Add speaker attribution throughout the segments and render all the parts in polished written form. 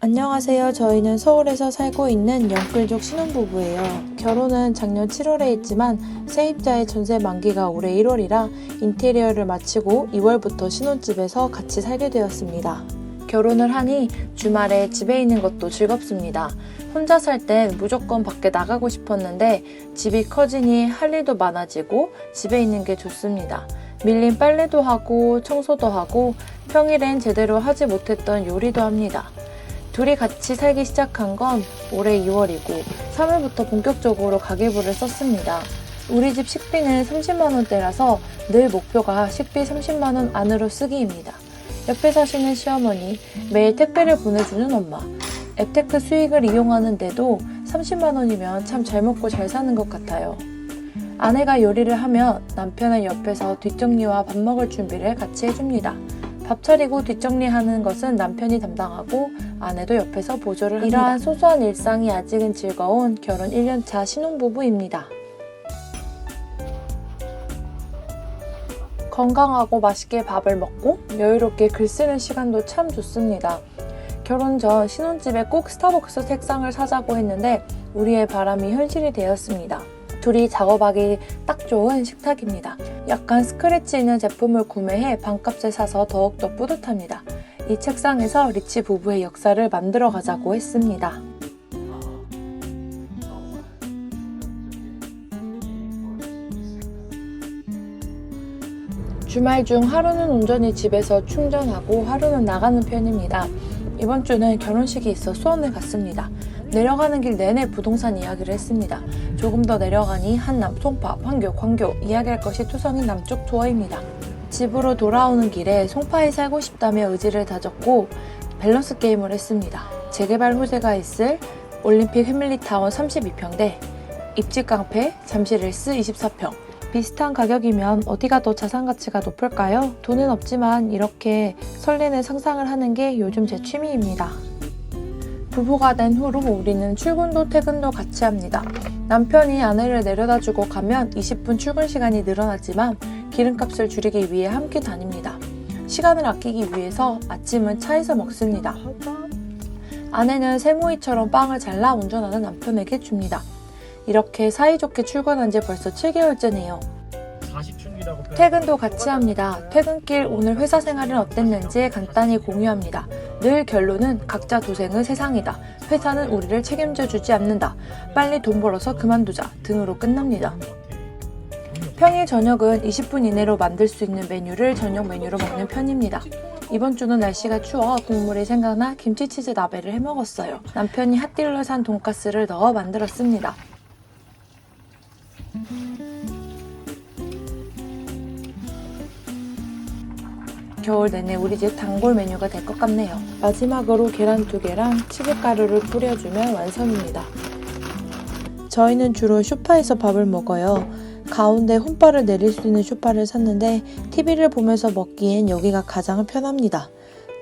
Speaker 1: 안녕하세요. 저희는 서울에서 살고 있는 영끌족 신혼부부예요. 결혼은 작년 7월에 했지만 세입자의 전세 만기가 올해 1월이라 인테리어를 마치고 2월부터 신혼집에서 같이 살게 되었습니다. 결혼을 하니 주말에 집에 있는 것도 즐겁습니다. 혼자 살 땐 무조건 밖에 나가고 싶었는데 집이 커지니 할 일도 많아지고 집에 있는 게 좋습니다. 밀린 빨래도 하고 청소도 하고 평일엔 제대로 하지 못했던 요리도 합니다. 둘이 같이 살기 시작한 건 올해 2월이고 3월부터 본격적으로 가계부를 썼습니다. 우리 집 식비는 30만 원대라서 늘 목표가 식비 30만 원 안으로 쓰기입니다. 옆에 사시는 시어머니, 매일 택배를 보내주는 엄마, 앱테크 수익을 이용하는데도 30만 원이면 참 잘 먹고 잘 사는 것 같아요. 아내가 요리를 하면 남편은 옆에서 뒷정리와 밥 먹을 준비를 같이 해줍니다. 밥 차리고 뒷정리하는 것은 남편이 담당하고 아내도 옆에서 보조를 합니다. 이러한 소소한 일상이 아직은 즐거운 결혼 1년차 신혼부부입니다. 건강하고 맛있게 밥을 먹고 여유롭게 글 쓰는 시간도 참 좋습니다. 결혼 전 신혼집에 꼭 스타벅스 책상을 사자고 했는데 우리의 바람이 현실이 되었습니다. 둘이 작업하기 딱 좋은 식탁입니다. 약간 스크래치 있는 제품을 구매해 반값에 사서 더욱더 뿌듯합니다. 이 책상에서 리치 부부의 역사를 만들어 가자고 했습니다. 주말 중 하루는 온전히 집에서 충전하고 하루는 나가는 편입니다. 이번 주는 결혼식이 있어 수원을 갔습니다. 내려가는 길 내내 부동산 이야기를 했습니다. 조금 더 내려가니 한남, 송파, 황교, 광교 이야기할 것이 투성인 남쪽 투어입니다. 집으로 돌아오는 길에 송파에 살고 싶다며 의지를 다졌고 밸런스 게임을 했습니다. 재개발 호재가 있을 올림픽 패밀리타운 32평대, 입지 깡패, 잠실 릴스 24평. 비슷한 가격이면 어디가 더 자산 가치가 높을까요? 돈은 없지만 이렇게 설레는 상상을 하는 게 요즘 제 취미입니다. 부부가 된 후로 우리는 출근도 퇴근도 같이 합니다. 남편이 아내를 내려다주고 가면 20분 출근 시간이 늘어나지만 기름값을 줄이기 위해 함께 다닙니다. 시간을 아끼기 위해서 아침은 차에서 먹습니다. 아내는 세모이처럼 빵을 잘라 운전하는 남편에게 줍니다. 이렇게 사이좋게 출근한 지 벌써 7개월째네요. 퇴근도 같이 합니다. 퇴근길 오늘 회사 생활은 어땠는지 간단히 공유합니다. 늘 결론은 각자 도생은 세상이다. 회사는 우리를 책임져 주지 않는다. 빨리 돈 벌어서 그만두자 등으로 끝납니다. 평일 저녁은 20분 이내로 만들 수 있는 메뉴를 저녁 메뉴로 먹는 편입니다. 이번 주는 날씨가 추워 국물이 생각나 김치치즈 나베를 해먹었어요. 남편이 핫딜러 산 돈가스를 넣어 만들었습니다. 겨울 내내 우리 집 단골 메뉴가 될 것 같네요. 마지막으로 계란 2개랑 치즈가루를 뿌려주면 완성입니다. 저희는 주로 소파에서 밥을 먹어요. 가운데 홈바를 내릴 수 있는 소파를 샀는데 TV를 보면서 먹기엔 여기가 가장 편합니다.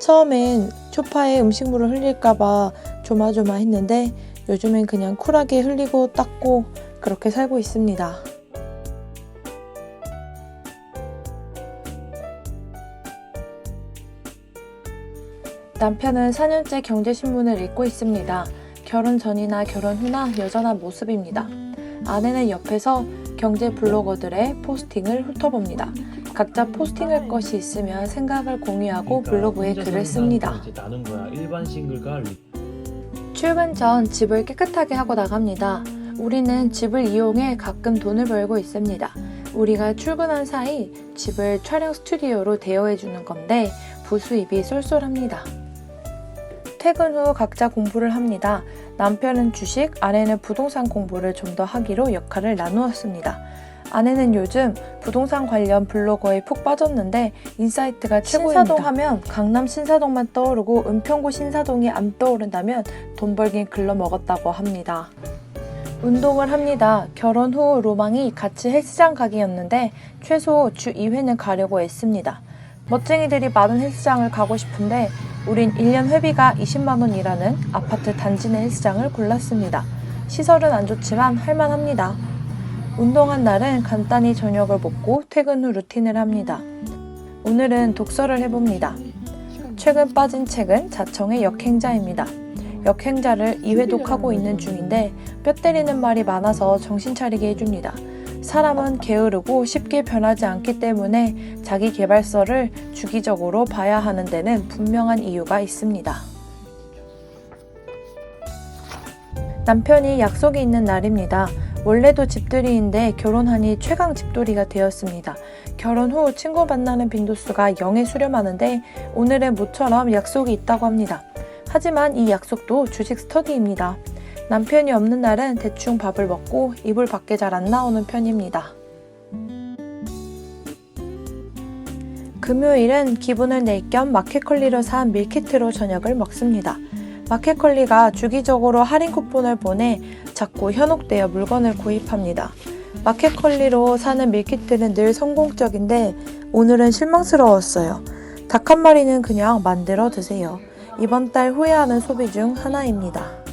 Speaker 1: 처음엔 소파에 음식물을 흘릴까봐 조마조마했는데 요즘엔 그냥 쿨하게 흘리고 닦고 그렇게 살고 있습니다. 남편은 4년째 경제신문을 읽고 있습니다. 결혼 전이나 결혼 후나 여전한 모습입니다. 아내는 옆에서 경제 블로거들의 포스팅을 훑어봅니다. 각자 포스팅할 것이 있으면 생각을 공유하고 블로그에 글을 씁니다. 출근 전 집을 깨끗하게 하고 나갑니다. 우리는 집을 이용해 가끔 돈을 벌고 있습니다. 우리가 출근한 사이 집을 촬영 스튜디오로 대여해주는 건데 부수입이 쏠쏠합니다. 퇴근 후 각자 공부를 합니다. 남편은 주식, 아내는 부동산 공부를 좀 더 하기로 역할을 나누었습니다. 아내는 요즘 부동산 관련 블로거에 푹 빠졌는데 인사이트가 최고입니다. 신사동 하면 강남 신사동만 떠오르고 은평구 신사동이 안 떠오른다면 돈 벌긴 글러먹었다고 합니다. 운동을 합니다. 결혼 후 로망이 같이 헬스장 가기였는데 최소 주 2회는 가려고 애씁니다. 멋쟁이들이 많은 헬스장을 가고 싶은데 우린 1년 회비가 20만 원이라는 아파트 단지 내 헬스장을 골랐습니다. 시설은 안 좋지만 할만합니다. 운동한 날은 간단히 저녁을 먹고 퇴근 후 루틴을 합니다. 오늘은 독서를 해봅니다. 최근 빠진 책은 자청의 역행자입니다. 역행자를 2회독하고 있는 중인데 뼈 때리는 말이 많아서 정신 차리게 해줍니다. 사람은 게으르고 쉽게 변하지 않기 때문에 자기 계발서를 주기적으로 봐야 하는 데는 분명한 이유가 있습니다. 남편이 약속이 있는 날입니다. 원래도 집들이인데 결혼하니 최강 집돌이가 되었습니다. 결혼 후 친구 만나는 빈도수가 0에 수렴하는데 오늘은 모처럼 약속이 있다고 합니다. 하지만 이 약속도 주식 스터디입니다. 남편이 없는 날은 대충 밥을 먹고 이불 밖에 잘 안 나오는 편입니다. 금요일은 기분을 낼 겸 마켓컬리로 산 밀키트로 저녁을 먹습니다. 마켓컬리가 주기적으로 할인 쿠폰을 보내 자꾸 현혹되어 물건을 구입합니다. 마켓컬리로 사는 밀키트는 늘 성공적인데 오늘은 실망스러웠어요. 닭 한 마리는 그냥 만들어 드세요. 이번 달 후회하는 소비 중 하나입니다.